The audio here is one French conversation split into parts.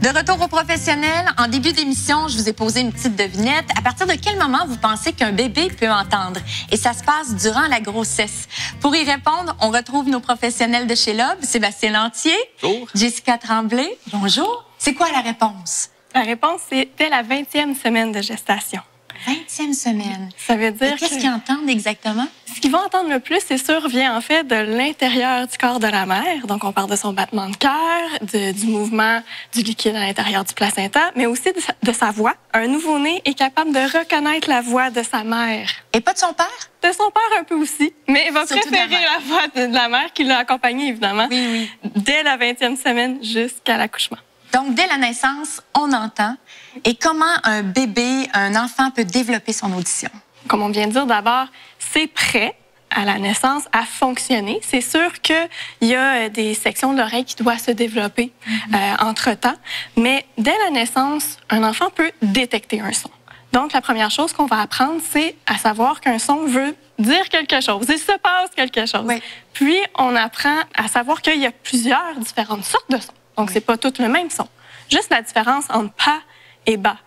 De retour aux professionnels, en début d'émission, je vous ai posé une petite devinette. À partir de quel moment vous pensez qu'un bébé peut entendre? Et ça se passe durant la grossesse. Pour y répondre, on retrouve nos professionnels de chez Lob, Sébastien Lantier, bonjour. Jessica Tremblay. Bonjour. C'est quoi la réponse? La réponse, c'est dès la 20e semaine de gestation. 20e semaine. Ça veut dire qu'est-ce qu'ils entendent exactement? Ce qu'ils vont entendre le plus, c'est sûr, vient en fait de l'intérieur du corps de la mère. Donc, on parle de son battement de cœur, du mouvement du liquide à l'intérieur du placenta, mais aussi de sa voix. Un nouveau-né est capable de reconnaître la voix de sa mère. Et pas de son père? De son père un peu aussi, mais il va Surtout préférer la voix de la mère qui l'a accompagné, évidemment, oui. dès la 20e semaine jusqu'à l'accouchement. Donc, dès la naissance, on entend. Et comment un bébé, un enfant peut développer son audition? Comme on vient de dire, d'abord, c'est prêt à la naissance à fonctionner. C'est sûr qu'il y a des sections de l'oreille qui doivent se développer entre-temps, mais dès la naissance, un enfant peut détecter un son. Donc, la première chose qu'on va apprendre, c'est à savoir qu'un son veut dire quelque chose. Il se passe quelque chose. Oui. Puis, on apprend à savoir qu'il y a plusieurs différentes sortes de sons. Donc, c'est pas tout le même son. Juste la différence entre pas et bas.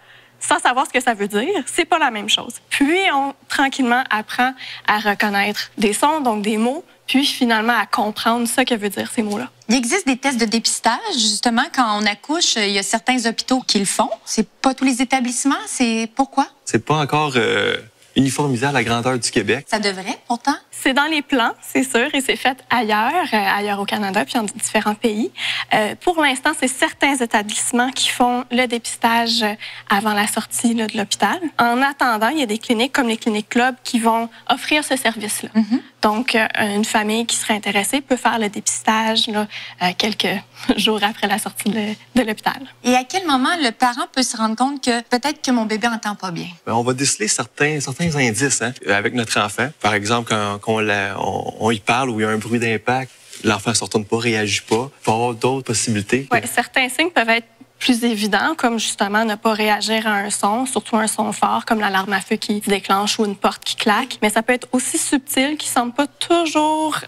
Sans savoir ce que ça veut dire, c'est pas la même chose. Puis, on, tranquillement, apprend à reconnaître des sons, donc des mots, puis finalement à comprendre ce que veut dire ces mots-là. Il existe des tests de dépistage, justement, quand on accouche, il y a certains hôpitaux qui le font. C'est pas tous les établissements, c'est pourquoi? C'est pas encore uniformisé à la grandeur du Québec. Ça devrait, pourtant. C'est dans les plans, c'est sûr, et c'est fait ailleurs au Canada, puis en différents pays. Pour l'instant, c'est certains établissements qui font le dépistage avant la sortie là, de l'hôpital. En attendant, il y a des cliniques comme les cliniques Club qui vont offrir ce service-là. Donc, une famille qui serait intéressée peut faire le dépistage là, quelques jours après la sortie de l'hôpital. Et à quel moment le parent peut se rendre compte que peut-être que mon bébé n'entend pas bien? On va déceler certains indices avec notre enfant. Par exemple, quand on y parle ou il y a un bruit d'impact, l'enfant ne se retourne pas, réagit pas. Il peut y avoir d'autres possibilités. Oui, certains signes peuvent être plus évidents, comme justement ne pas réagir à un son, surtout un son fort, comme l'alarme à feu qui se déclenche ou une porte qui claque. Mais ça peut être aussi subtil, qui ne semble pas toujours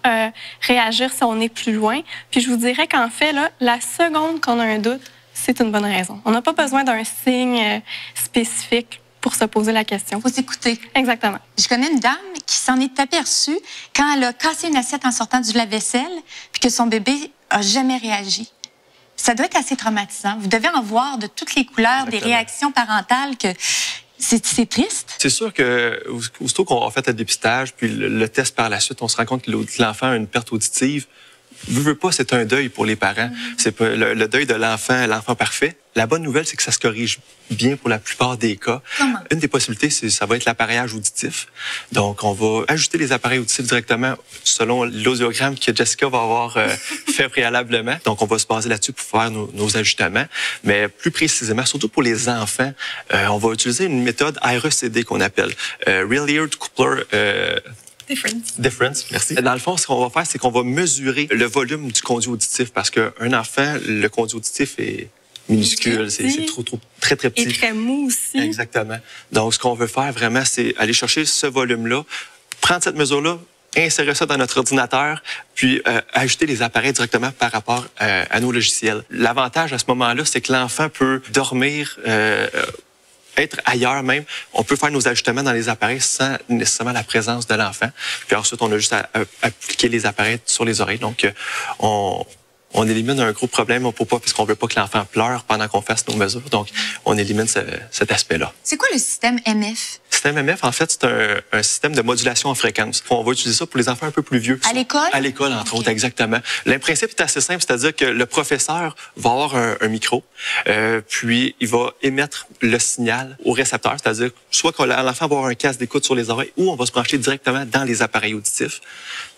réagir si on est plus loin. Puis je vous dirais qu'en fait, là, la seconde qu'on a un doute, c'est une bonne raison. On n'a pas besoin d'un signe spécifique pour se poser la question. Il faut s'écouter. Exactement. Je connais une dame qui s'en est aperçue quand elle a cassé une assiette en sortant du lave-vaisselle, puis que son bébé n'a jamais réagi. Ça doit être assez traumatisant. Vous devez en voir de toutes les couleurs, exactement, des réactions parentales que c'est triste. C'est sûr que aussitôt qu'on a fait le dépistage, puis le test par la suite, on se rend compte que l'enfant a une perte auditive. Veux pas, c'est un deuil pour les parents. C'est pas le deuil de l'enfant parfait. La bonne nouvelle, c'est que ça se corrige bien pour la plupart des cas. Comment? Une des possibilités, ça va être l'appareillage auditif. Donc, on va ajuster les appareils auditifs directement selon l'audiogramme que Jessica va avoir fait préalablement. Donc, on va se baser là-dessus pour faire nos ajustements. Mais plus précisément, surtout pour les enfants, on va utiliser une méthode RECD qu'on appelle Real Ear Coupler Difference, merci. Dans le fond, ce qu'on va faire, c'est qu'on va mesurer le volume du conduit auditif parce qu'un enfant, le conduit auditif est minuscule, c'est très petit. Et très mou aussi. Exactement. Donc, ce qu'on veut faire vraiment, c'est aller chercher ce volume-là, prendre cette mesure-là, insérer ça dans notre ordinateur, puis ajouter les appareils directement par rapport à nos logiciels. L'avantage à ce moment-là, c'est que l'enfant peut dormir être ailleurs même. On peut faire nos ajustements dans les appareils sans nécessairement la présence de l'enfant. Puis ensuite, on a juste à appliquer les appareils sur les oreilles. Donc, on élimine un gros problème parce qu'on veut pas que l'enfant pleure pendant qu'on fasse nos mesures. Donc, on élimine cet aspect-là. C'est quoi le système MF? Le système MF, en fait, c'est un système de modulation en fréquence. On va utiliser ça pour les enfants un peu plus vieux. À l'école? À l'école, entre autres, exactement. Le principe est assez simple, c'est-à-dire que le professeur va avoir un micro, puis il va émettre le signal au récepteur, c'est-à-dire soit que l'enfant va avoir un casque d'écoute sur les oreilles ou on va se brancher directement dans les appareils auditifs.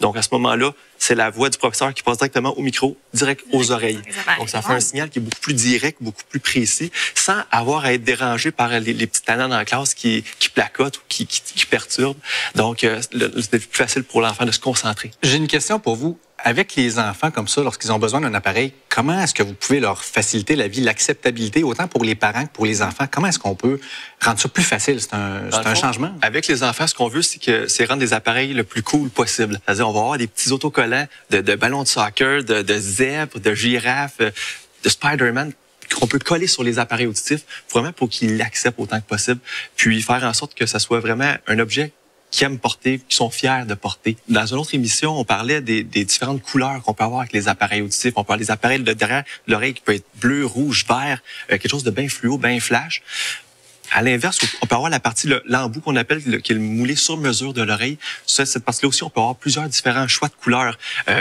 Donc, à ce moment-là, c'est la voix du professeur qui passe directement au micro, direct aux oreilles. Donc, ça fait un signal qui est beaucoup plus direct, beaucoup plus précis, sans avoir à être dérangé par les petits tannants dans la classe qui placotent ou qui perturbent. Donc, c'est plus facile pour l'enfant de se concentrer. J'ai une question pour vous. Avec les enfants comme ça, lorsqu'ils ont besoin d'un appareil, comment est-ce que vous pouvez leur faciliter la vie, l'acceptabilité, autant pour les parents que pour les enfants? Comment est-ce qu'on peut rendre ça plus facile? C'est un changement. Avec les enfants, ce qu'on veut, c'est rendre des appareils le plus cool possible. C'est-à-dire, on va avoir des petits autocollants de ballons de soccer, de zèbres, de girafes, de Spider-Man, qu'on peut coller sur les appareils auditifs, vraiment pour qu'ils l'acceptent autant que possible, puis faire en sorte que ça soit vraiment un objet qui aiment porter, qui sont fiers de porter. Dans une autre émission, on parlait des différentes couleurs qu'on peut avoir avec les appareils auditifs. On parle des appareils de derrière l'oreille qui peut être bleu, rouge, vert, quelque chose de bien fluo, bien flash. À l'inverse, on peut avoir la partie, l'embout qu'on appelle, qui est le moulé sur mesure de l'oreille. Cette partie-là aussi, on peut avoir plusieurs différents choix de couleurs.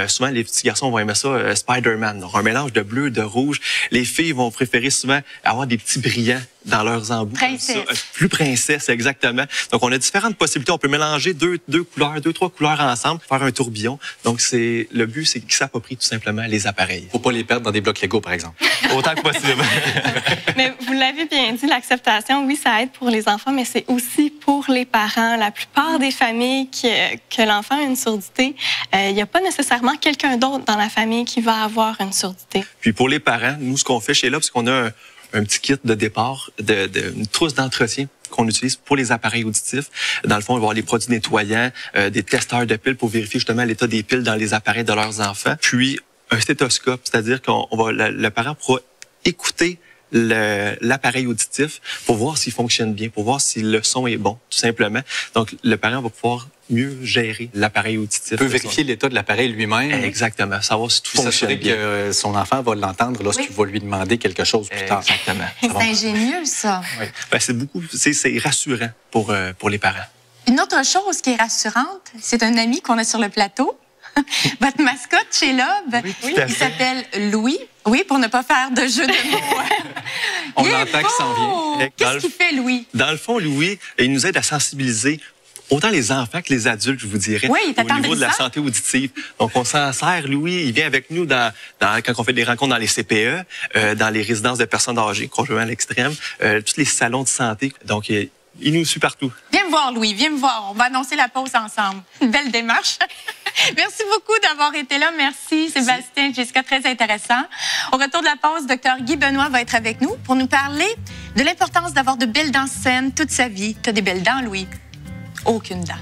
Souvent, les petits garçons vont aimer ça, Spider-Man, donc un mélange de bleu, de rouge. Les filles vont préférer souvent avoir des petits brillants dans leurs embouts. Princesse. Plus princesse, exactement. Donc, on a différentes possibilités. On peut mélanger deux couleurs, 2-3 couleurs ensemble, faire un tourbillon. Donc, le but, c'est qu'ils s'approprient tout simplement les appareils. Faut pas les perdre dans des blocs Lego, par exemple. Autant que possible. Mais vous l'avez bien dit, l'acceptation, oui, ça aide pour les enfants, mais c'est aussi pour les parents. La plupart des familles que l'enfant a une surdité, il n'y a pas nécessairement quelqu'un d'autre dans la famille qui va avoir une surdité. Puis pour les parents, nous, ce qu'on fait chez Lob, c'est qu'on a un petit kit de départ, une trousse d'entretien qu'on utilise pour les appareils auditifs. Dans le fond, on va avoir les produits nettoyants, des testeurs de piles pour vérifier justement l'état des piles dans les appareils de leurs enfants. Puis un stéthoscope, c'est-à-dire le parent pourra écouter l'appareil auditif pour voir s'il fonctionne bien, pour voir si le son est bon, tout simplement. Donc, le parent va pouvoir mieux gérer l'appareil auditif. Il peut vérifier l'état de l'appareil lui-même. Exactement, savoir si tout fonctionne s'assurer bien. Que son enfant va l'entendre lorsqu'il va lui demander quelque chose plus tard. Exactement. C'est ingénieux, ça. Oui. Ben, c'est rassurant pour les parents. Une autre chose qui est rassurante, c'est un ami qu'on a sur le plateau. Votre mascotte chez Lob, il s'appelle Louis. Oui, pour ne pas faire de jeu de mots. On l'entend qu'il s'en vient. Qu'est-ce qu'il fait, Louis? Dans le fond, Louis, il nous aide à sensibiliser autant les enfants que les adultes, je vous dirais, oui, il au niveau de la santé auditive. Donc, on s'en sert, Louis, il vient avec nous quand on fait des rencontres dans les CPE, dans les résidences de personnes âgées, complètement à l'extrême, tous les salons de santé. Donc, il nous suit partout. Viens me voir, Louis, viens me voir. On va annoncer la pause ensemble. Une belle démarche. Merci beaucoup d'avoir été là. Merci, Sébastien, Jessica, très intéressant. Au retour de la pause, Dr Guy Benoît va être avec nous pour nous parler de l'importance d'avoir de belles dents saines toute sa vie. Tu as des belles dents, Louis? Aucune dent.